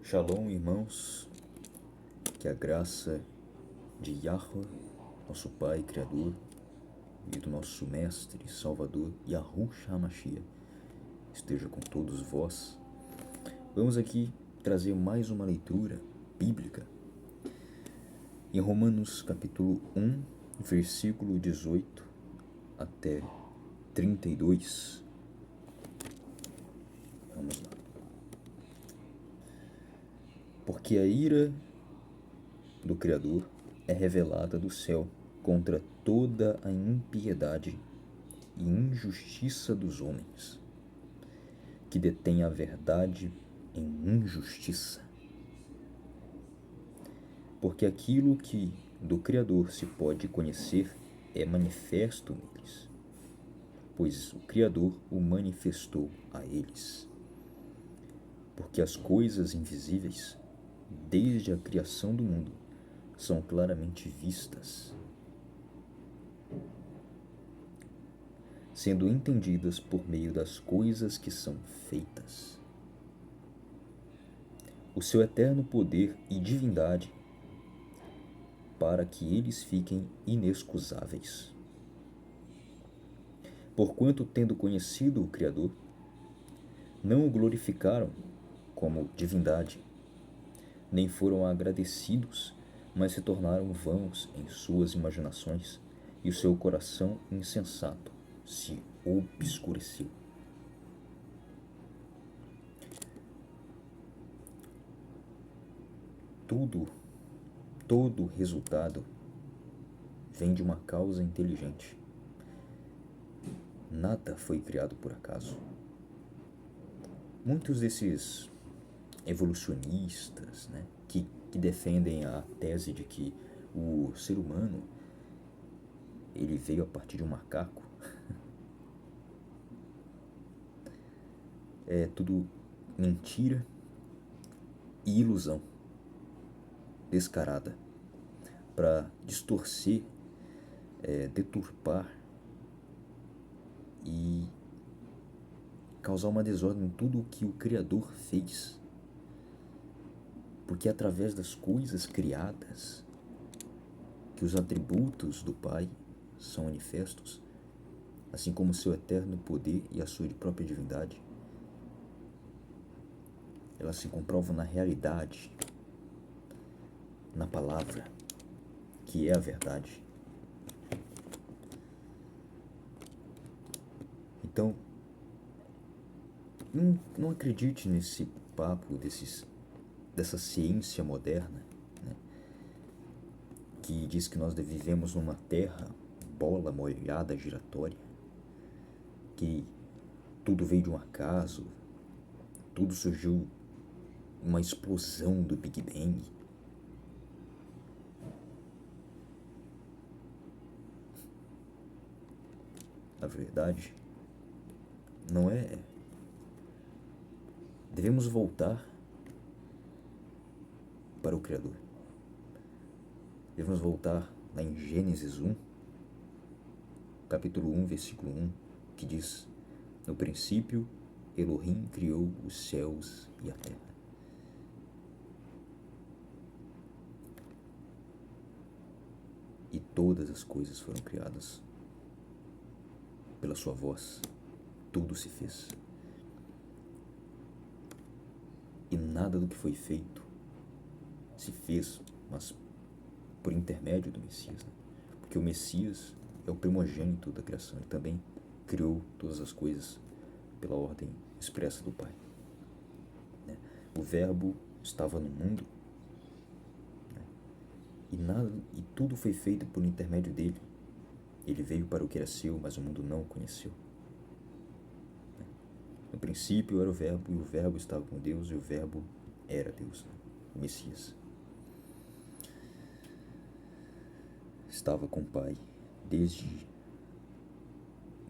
Shalom, irmãos, que a graça de Yahweh, nosso Pai Criador, e do nosso Mestre e Salvador, Yahushua HaMashiach, esteja com todos vós. Vamos aqui trazer mais uma leitura bíblica em Romanos capítulo 1, versículo 18 até 32. Vamos lá. Porque a ira do Criador é revelada do céu contra toda a impiedade e injustiça dos homens, que detêm a verdade em injustiça. Porque aquilo que do Criador se pode conhecer é manifesto neles, pois o Criador o manifestou a eles. Porque as coisas invisíveis, desde a criação do mundo, são claramente vistas, sendo entendidas por meio das coisas que são feitas. O seu eterno poder e divindade, para que eles fiquem inexcusáveis. Porquanto, tendo conhecido o Criador, não o glorificaram como divindade, nem foram agradecidos, mas se tornaram vãos em suas imaginações, e o seu coração insensato se obscureceu. Todo resultado vem de uma causa inteligente. Nada foi criado por acaso. Muitos desses evolucionistas, que defendem a tese de que o ser humano ele veio a partir de um macaco, é tudo mentira e ilusão descarada para distorcer, deturpar e causar uma desordem em tudo o que o Criador fez. Porque é através das coisas criadas que os atributos do Pai são manifestos, assim como o seu eterno poder e a sua própria divindade. Elas se comprovam na realidade, na palavra, que é a verdade. Então, não acredite nesse papo dessa ciência moderna, que diz que nós vivemos numa terra bola molhada giratória, que tudo veio de um acaso, tudo surgiu uma explosão do Big Bang. Na verdade, não é. Devemos voltar para o Criador. Devemos voltar lá em Gênesis 1, capítulo 1, versículo 1, que diz: no princípio, Elohim criou os céus e a terra. E todas as coisas foram criadas pela sua voz. Tudo se fez. E nada do que foi feito se fez, mas por intermédio do Messias. Porque o Messias é o primogênito da criação. Ele também criou todas as coisas pela ordem expressa do Pai. O Verbo estava no mundo, e tudo foi feito por intermédio dele. Ele veio para o que era seu, mas o mundo não o conheceu. No princípio era o Verbo, e o Verbo estava com Deus, e o Verbo era Deus, o Messias. Estava com o Pai desde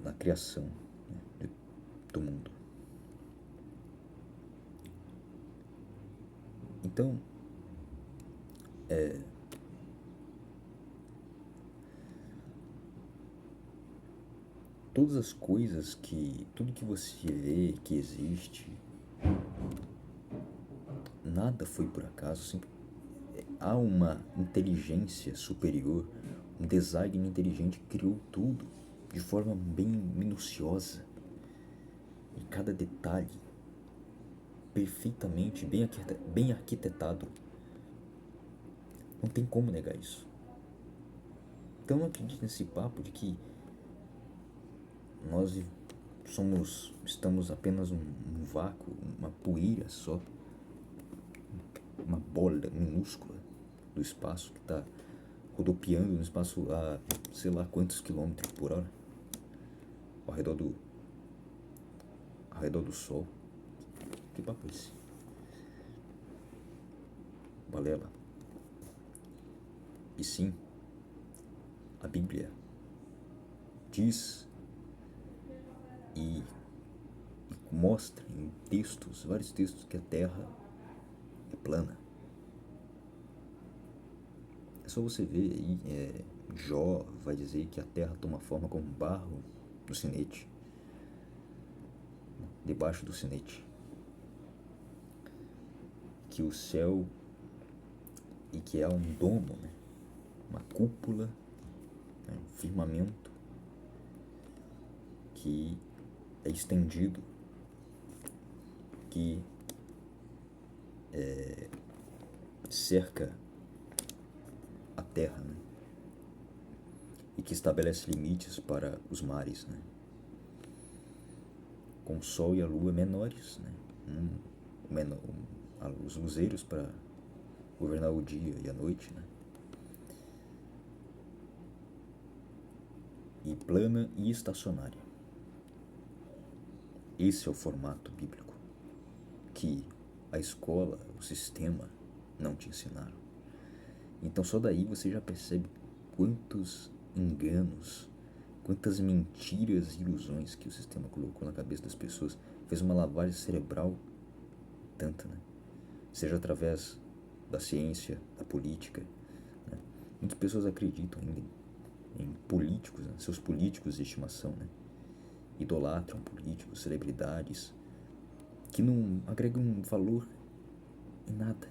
na criação do mundo. Então, todas as coisas tudo que você vê que existe, nada foi por acaso, sempre há uma inteligência superior, um design inteligente que criou tudo de forma bem minuciosa, e cada detalhe perfeitamente bem arquitetado. Não tem como negar isso. Então não acredite nesse papo de que nós estamos apenas num vácuo, uma poeira só, uma bola minúscula do espaço que está rodopiando no espaço a sei lá quantos quilômetros por hora ao redor do Sol. Que papo é esse? Balela. E sim, a Bíblia diz e mostra em textos, vários textos, que a Terra é plana. É só você ver aí, Jó vai dizer que a Terra toma forma como barro no sinete, debaixo do sinete, que o céu e que há um domo, né, uma cúpula, né, um firmamento que é estendido, que cerca a terra, né, e que estabelece limites para os mares, né, com o sol e a lua menores, né, os luzeiros para governar o dia e a noite, né, e plana e estacionária. Esse é o formato bíblico que a escola, o sistema não te ensinaram. Então só daí você já percebe quantos enganos, quantas mentiras e ilusões que o sistema colocou na cabeça das pessoas. Fez uma lavagem cerebral tanta, né? Seja através da ciência, da política, né? Muitas pessoas acreditam ainda em políticos, né? Seus políticos de estimação, né? Idolatram políticos, celebridades, que não agregam valor em nada.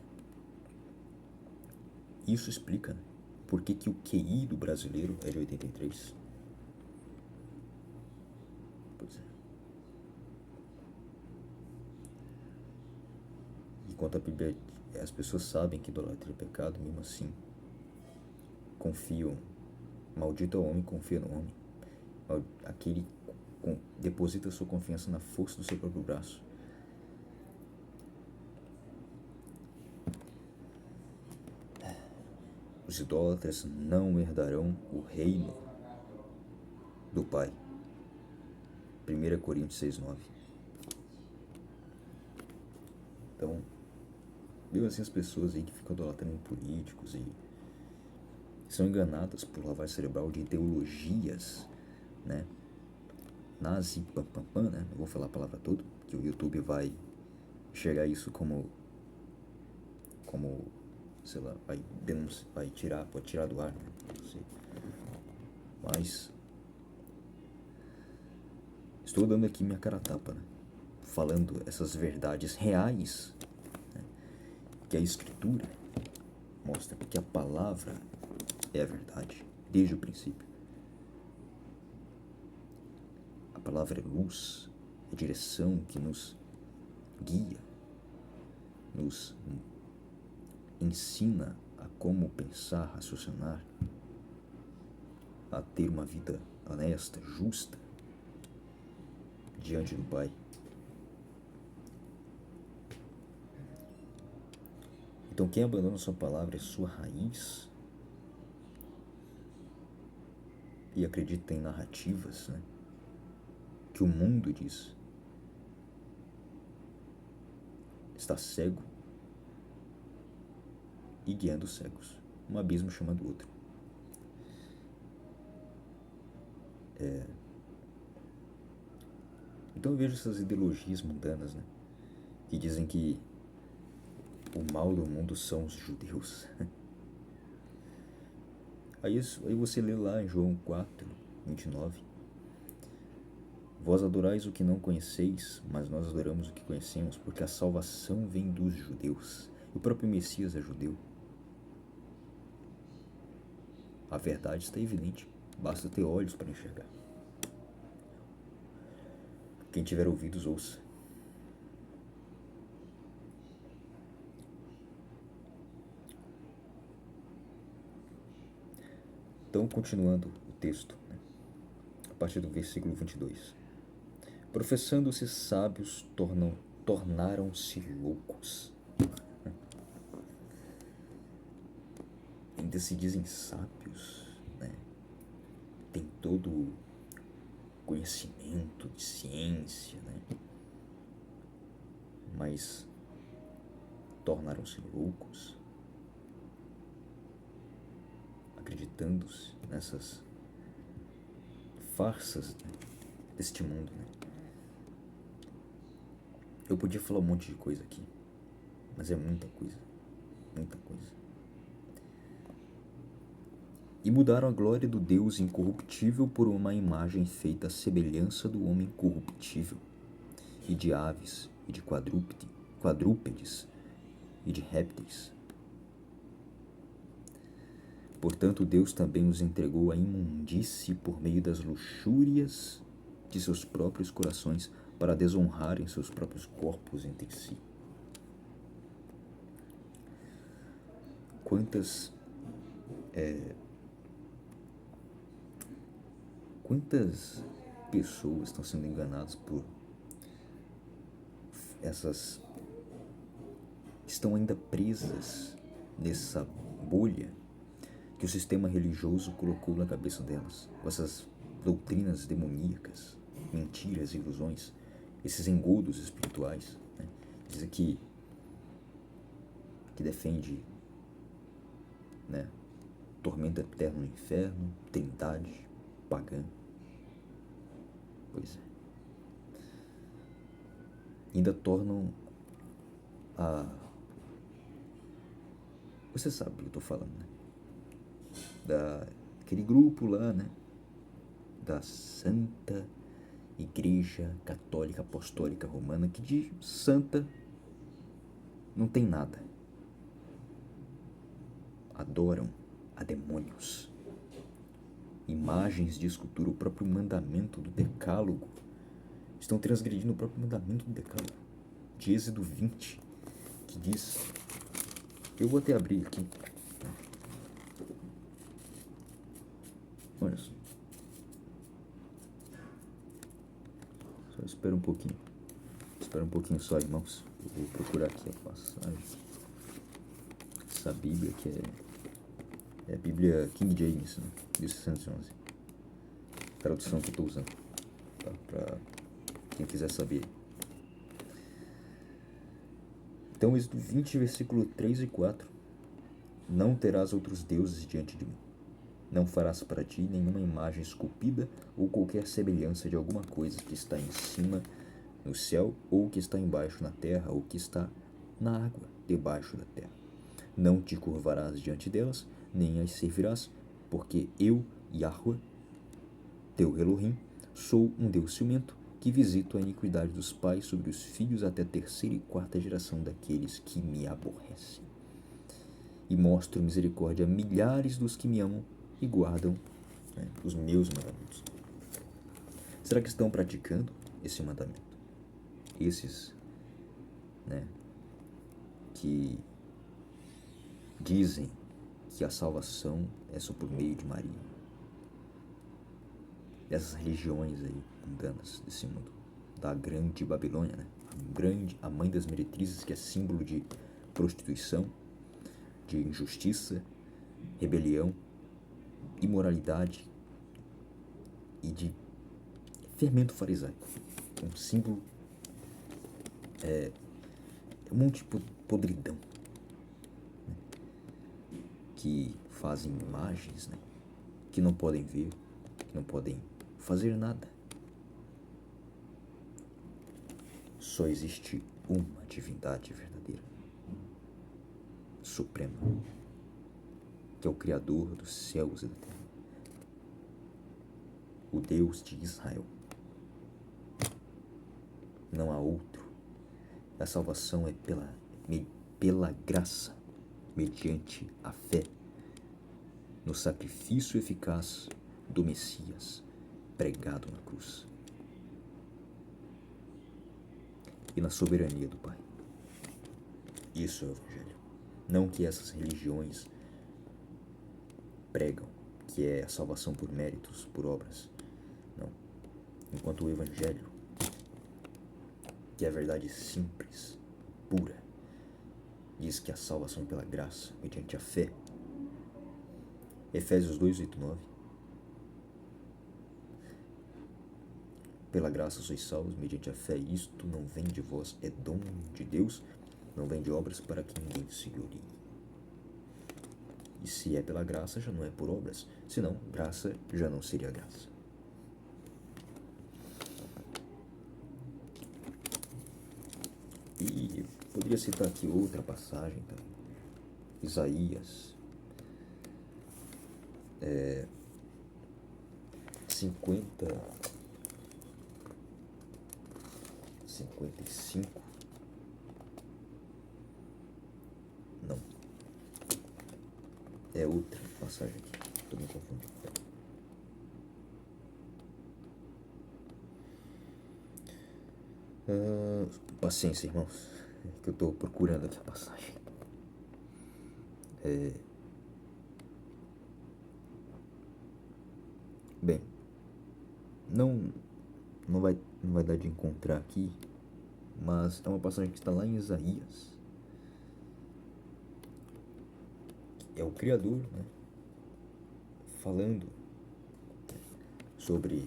Isso explica, né, por que o QI do brasileiro é de 83. Pois é. Enquanto a Bíblia, as pessoas sabem que idolatria é pecado, mesmo assim confiam. Maldito é o homem que confia no homem. Aquele deposita sua confiança na força do seu próprio braço. Os idólatras não herdarão o reino do Pai. 1 Coríntios 6:9. Então, mesmo assim, as pessoas aí que ficam idolatrando políticos e são enganadas por lavagem cerebral de ideologias, né? Nazi, né? Não vou falar a palavra toda, que o YouTube vai enxergar isso como sei lá, pode tirar do ar, né? Não sei. Mas estou dando aqui minha cara a tapa, né? Falando essas verdades reais, né? Que a Escritura mostra que a palavra é a verdade, desde o princípio. A palavra é luz, é direção que nos guia, nos ensina a como pensar, raciocinar, a ter uma vida honesta, justa, diante do Pai. Então quem abandona sua palavra é sua raiz e acredita em narrativas, né, que o mundo diz, está cego e guiando os cegos, um abismo chamando o outro. Então eu vejo essas ideologias mundanas, né, que dizem que o mal do mundo são os judeus. Aí você lê lá em João 4:29. Vós adorais o que não conheceis, mas nós adoramos o que conhecemos, porque a salvação vem dos judeus. O próprio Messias é judeu. A verdade está evidente, basta ter olhos para enxergar. Quem tiver ouvidos, ouça. Então, continuando o texto, a partir do versículo 22. Professando-se sábios, tornaram-se loucos. Ainda se dizem sábios, né? Tem todo conhecimento de ciência, né? Mas tornaram-se loucos, acreditando-se nessas farsas, né, deste mundo, né? Eu podia falar um monte de coisa aqui, mas é muita coisa, muita coisa. E mudaram a glória do Deus incorruptível por uma imagem feita à semelhança do homem corruptível, e de aves, e de quadrúpedes, e de répteis. Portanto, Deus também os entregou à imundície por meio das luxúrias de seus próprios corações, para desonrarem seus próprios corpos entre si. Quantas pessoas estão sendo enganadas por essas, estão ainda presas nessa bolha que o sistema religioso colocou na cabeça delas, com essas doutrinas demoníacas, mentiras, ilusões, esses engodos espirituais, né? Diz aqui que defende, né, tormento eterno no inferno, trindade pagã. Pois é. Ainda tornam você sabe o que eu estou falando, né? Daquele grupo lá, né? Da Santa Igreja Católica Apostólica Romana, que de santa não tem nada. Adoram a demônios, imagens de escultura, o próprio mandamento do decálogo. Estão transgredindo o próprio mandamento do decálogo, de Êxodo 20, que diz, eu vou até abrir aqui, olha só, espera um pouquinho só, irmãos. Eu vou procurar aqui a passagem. Essa Bíblia que é a Bíblia King James, né? 1611. Tradução que eu estou usando, tá? Para quem quiser saber. Então, Êxodo 20, versículo 3 e 4. Não terás outros deuses diante de mim. Não farás para ti nenhuma imagem esculpida ou qualquer semelhança de alguma coisa que está em cima no céu, ou que está embaixo na terra, ou que está na água debaixo da terra. Não te curvarás diante delas, nem as servirás, porque eu, Yahweh, teu Elohim, sou um Deus ciumento, que visito a iniquidade dos pais sobre os filhos até a 3ª e 4ª geração daqueles que me aborrecem. E mostro misericórdia a milhares dos que me amam e guardam, né, os meus mandamentos. Será que estão praticando esse mandamento? Esses, né, que dizem que a salvação é só por meio de Maria. Essas religiões aí mundanas desse mundo, da grande Babilônia, né? A mãe das meretrizes, que é símbolo de prostituição, de injustiça, rebelião, imoralidade e de fermento farisaico. Um símbolo, um monte de podridão, né? Que fazem imagens, né? Que não podem ver, que não podem fazer nada. Só existe uma divindade verdadeira, suprema, que é o Criador dos céus e da terra, o Deus de Israel. Não há outro. A salvação é pela graça, mediante a fé, no sacrifício eficaz do Messias pregado na cruz e na soberania do Pai. Isso é o Evangelho. Não que essas religiões pregam, que é a salvação por méritos, por obras. Não. Enquanto o Evangelho, que é a verdade simples, pura, diz que a salvação é pela graça, mediante a fé. Efésios 2, 8, 9. Pela graça sois salvos, mediante a fé, isto não vem de vós, é dom de Deus, não vem de obras para que ninguém se glorie. E se é pela graça, já não é por obras, senão graça já não seria graça. E poderia citar aqui outra passagem também. Isaías 55. Não. É outra passagem aqui. Estou me confundindo. Paciência, irmãos. É que eu estou procurando aqui a passagem. Bem, não vai dar de encontrar aqui, mas é uma passagem que está lá em Isaías. É o Criador, né, falando sobre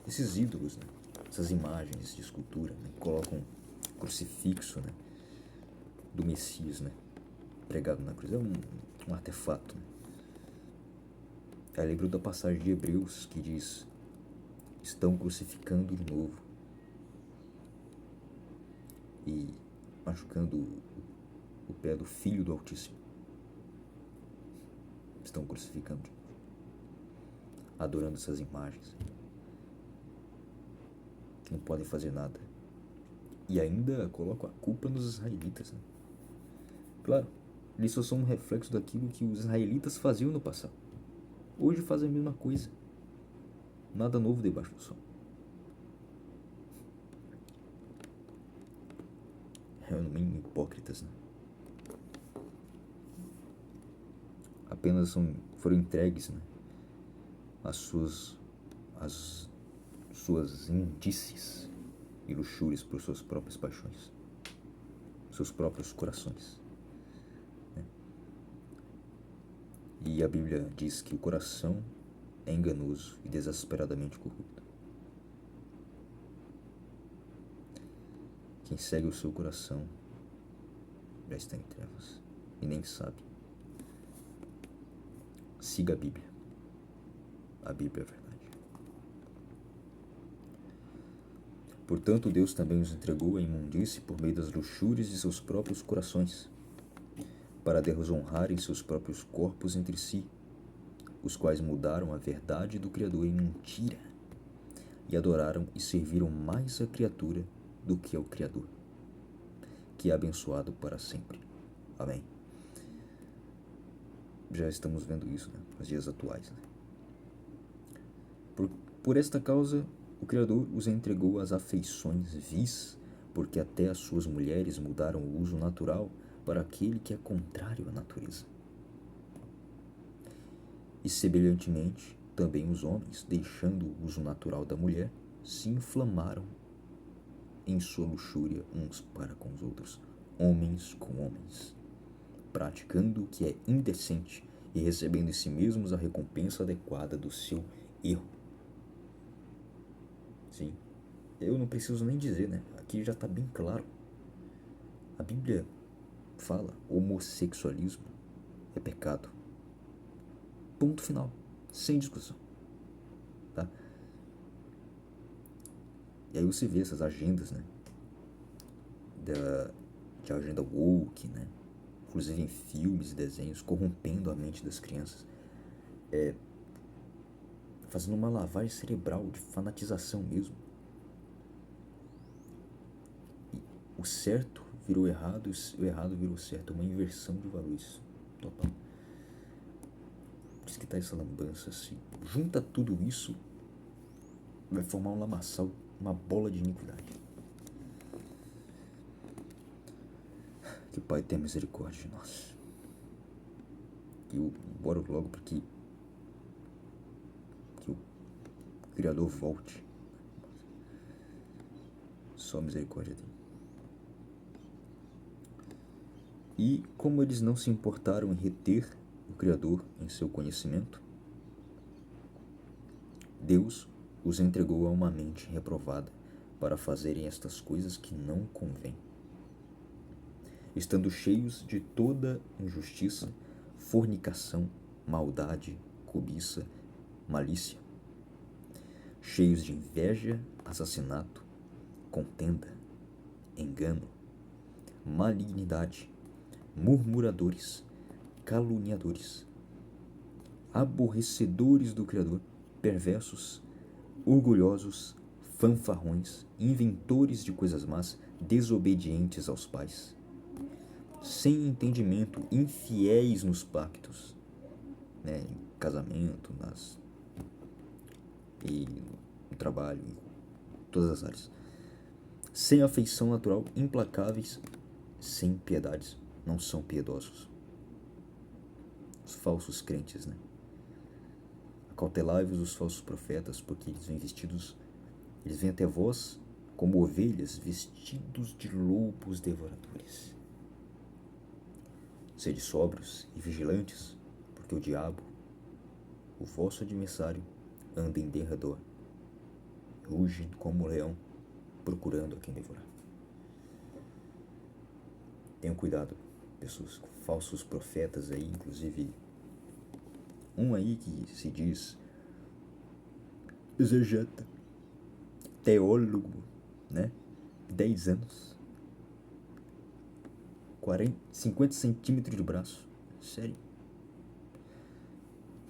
esses ídolos, né, essas imagens de escultura, né, colocam um crucifixo, né, do Messias, né, pregado na cruz. É um artefato, né. Eu lembro da passagem de Hebreus que diz: estão crucificando de novo e machucando o pé do Filho do Altíssimo. Estão crucificando de novo, adorando essas imagens que não podem fazer nada. E ainda colocam a culpa nos israelitas, né? Claro, eles só são um reflexo daquilo que os israelitas faziam no passado. Hoje fazem a mesma coisa. Nada novo debaixo do sol. É no mínimo hipócritas, né? Apenas foram entregues, né, as suas indícies e luxúrias por suas próprias paixões, seus próprios corações, né? E a Bíblia diz que o coração é enganoso e desesperadamente corrupto. Quem segue o seu coração já está em trevas e nem sabe. Siga a Bíblia. A Bíblia é a verdade. Portanto, Deus também os entregou à imundície por meio das luxúrias de seus próprios corações, para desonrarem seus próprios corpos entre si, os quais mudaram a verdade do Criador em mentira, e adoraram e serviram mais a criatura do que ao Criador, que é abençoado para sempre. Amém. Já estamos vendo isso, né, nos dias atuais, né? Por esta causa, o Criador os entregou às afeições vis, porque até as suas mulheres mudaram o uso natural para aquele que é contrário à natureza. E semelhantemente, também os homens, deixando o uso natural da mulher, se inflamaram em sua luxúria uns para com os outros, homens com homens, praticando o que é indecente e recebendo em si mesmos a recompensa adequada do seu erro. Sim, eu não preciso nem dizer, né? Aqui já está bem claro. A Bíblia fala: homossexualismo é pecado. Ponto final, sem discussão, tá? E aí você vê essas agendas, né, de agenda woke, né, inclusive em filmes e desenhos, corrompendo a mente das crianças, fazendo uma lavagem cerebral de fanatização mesmo. E o certo virou errado e o errado virou certo. É uma inversão de valores total. Por isso que tá essa lambança assim. Junta tudo isso, vai formar um lamaçal, uma bola de iniquidade. Que o Pai tenha misericórdia de nós. E bora logo para que o Criador volte. Só misericórdia dele. E como eles não se importaram em reter o Criador em seu conhecimento, Deus os entregou a uma mente reprovada para fazerem estas coisas que não convêm, estando cheios de toda injustiça, fornicação, maldade, cobiça, malícia, cheios de inveja, assassinato, contenda, engano, malignidade, murmuradores, caluniadores, aborrecedores do Criador, perversos, orgulhosos, fanfarrões, inventores de coisas más, desobedientes aos pais, sem entendimento, infiéis nos pactos, em casamento, e no trabalho, em todas as áreas, sem afeição natural, implacáveis, sem piedades, não são piedosos. Os falsos crentes, Acautelai-vos os falsos profetas, porque eles vêm até vós como ovelhas vestidos de lobos devoradores. Sede sóbrios e vigilantes, porque o diabo, o vosso adversário, anda em derredor, ruge como um leão, procurando a quem devorar. Tenham cuidado, pessoas, com falsos profetas aí, inclusive um aí que se diz exegeta, teólogo, 10 anos, 50 centímetros de braço, sério,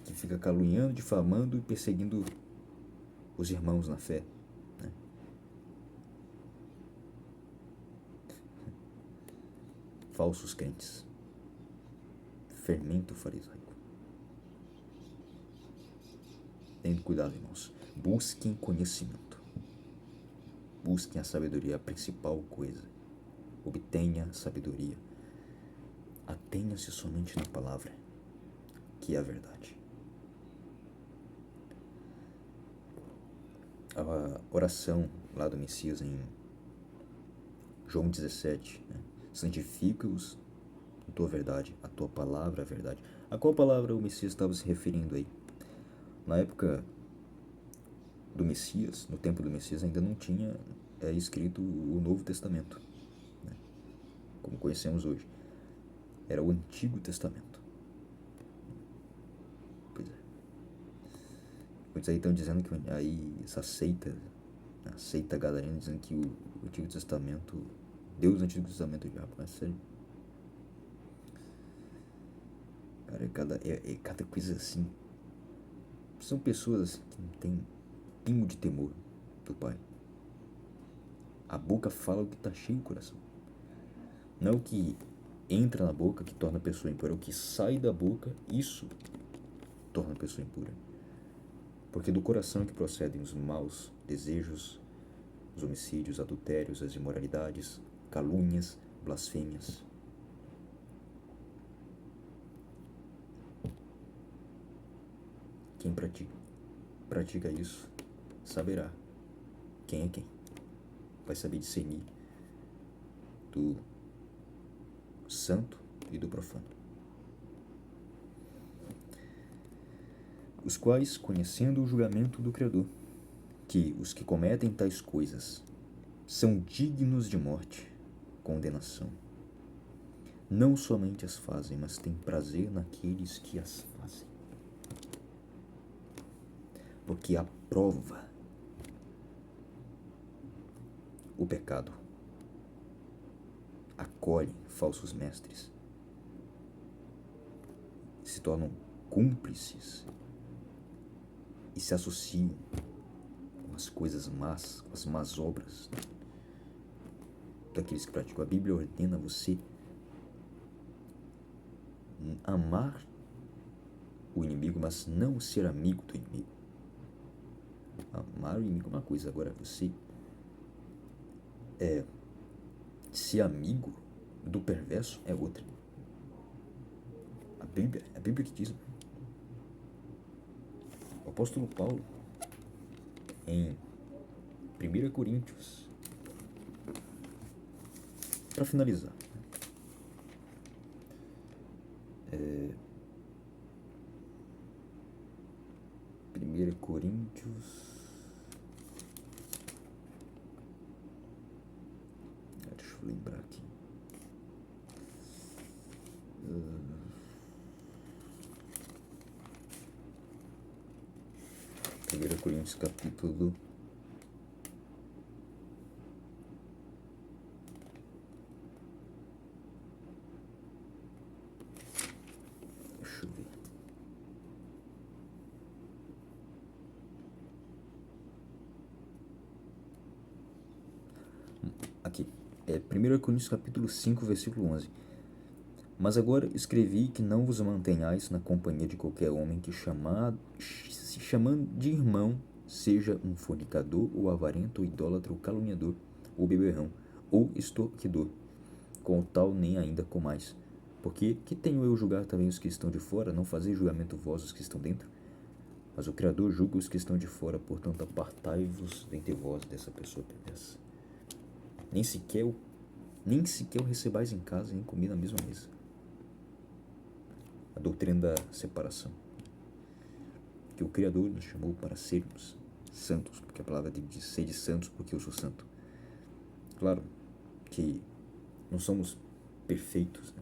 que fica caluniando, difamando e perseguindo os irmãos na fé, Falsos crentes, fermento farisaico. Tenham cuidado, irmãos. Busquem conhecimento. Busquem a sabedoria, a principal coisa. Obtenha sabedoria. Atenha-se somente na palavra, que é a verdade. A oração lá do Messias em João 17, santifica-os com tua verdade, a tua palavra é a verdade. A qual palavra o Messias estava se referindo aí? Na época do Messias, no tempo do Messias, ainda não tinha escrito o Novo Testamento, como conhecemos hoje. Era o Antigo Testamento. Pois é. Muitos aí estão dizendo que aí essa seita, a seita gadarena, dizendo que o Antigo Testamento, Deus no Antigo Testamento é o diabo. É sério. Cara, é cada coisa assim. São pessoas que não têm pingo de temor do Pai. A boca fala o que está cheio do coração. Não é o que entra na boca que torna a pessoa impura, é o que sai da boca, isso torna a pessoa impura. Porque do coração é que procedem os maus desejos, os homicídios, adultérios, as imoralidades, calúnias, blasfêmias. Quem pratica isso saberá quem é quem. Vai saber discernir do santo e do profano. Os quais, conhecendo o julgamento do Criador, que os que cometem tais coisas são dignos de morte, condenação, não somente as fazem, mas têm prazer naqueles que as fazem. Porque aprova o pecado, acolhem falsos mestres, se tornam cúmplices e se associam com as coisas más, com as más obras. daqueles que praticam. A Bíblia ordena você amar o inimigo, mas não ser amigo do inimigo. Amar o inimigo é uma coisa, agora você ser amigo do perverso é outra. A Bíblia que diz. O apóstolo Paulo, em 1 Coríntios, para finalizar, 1 Coríntios, deixa eu lembrar aqui, 1 Coríntios capítulo 1 Coríntios capítulo 5, versículo 11. Mas agora escrevi que não vos mantenhais na companhia de qualquer homem que se chamando de irmão seja um fornicador, ou avarento, ou idólatra, ou caluniador, ou beberrão, ou extorquidor. Com o tal nem ainda comais. Porque que tenho eu julgar também os que estão de fora? Não fazei julgamento vós os que estão dentro? Mas o Criador julga os que estão de fora, portanto apartai-vos dentre vós dessa pessoa perversa. Nem sequer o recebais em casa, nem comer na mesma mesa. A doutrina da separação. Que o Criador nos chamou para sermos santos, porque a palavra diz ser de santos porque eu sou santo. Claro que não somos perfeitos, né?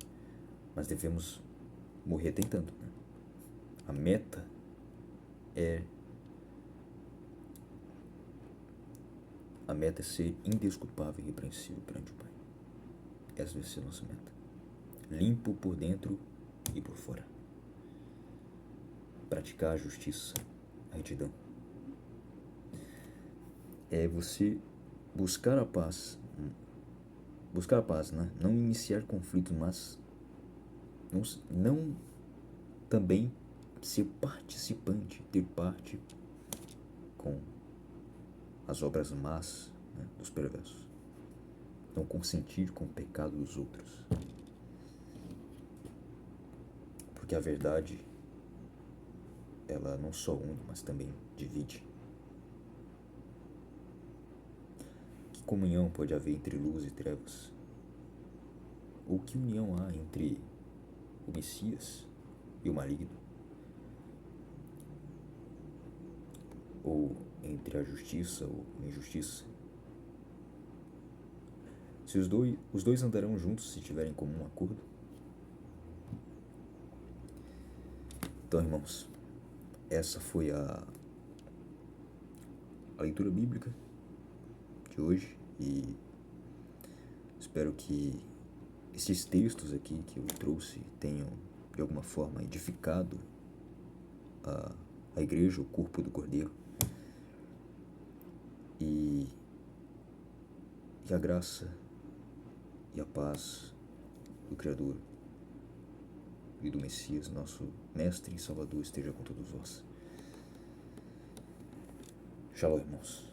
Mas devemos morrer tentando, né? A meta é ser indesculpável e irrepreensível perante o Pai. Essa deve ser a nossa meta. Limpo por dentro e por fora. Praticar a justiça, a retidão. É você buscar a paz, né? Não iniciar conflito, mas não também ser participante, ter parte com as obras más, né, dos perversos. Não consentir com o pecado dos outros. Porque a verdade, ela não só une, mas também divide. Que comunhão pode haver entre luz e trevas? Ou que união há entre o Messias e o maligno? Ou entre a justiça ou a injustiça? Se os dois andarão juntos se tiverem comum acordo? Então, irmãos, essa foi a leitura bíblica de hoje, e espero que esses textos aqui que eu trouxe tenham de alguma forma edificado a igreja, o corpo do Cordeiro, e que a graça e a paz do Criador e do Messias, nosso Mestre e Salvador, esteja com todos vós. Shalom, irmãos.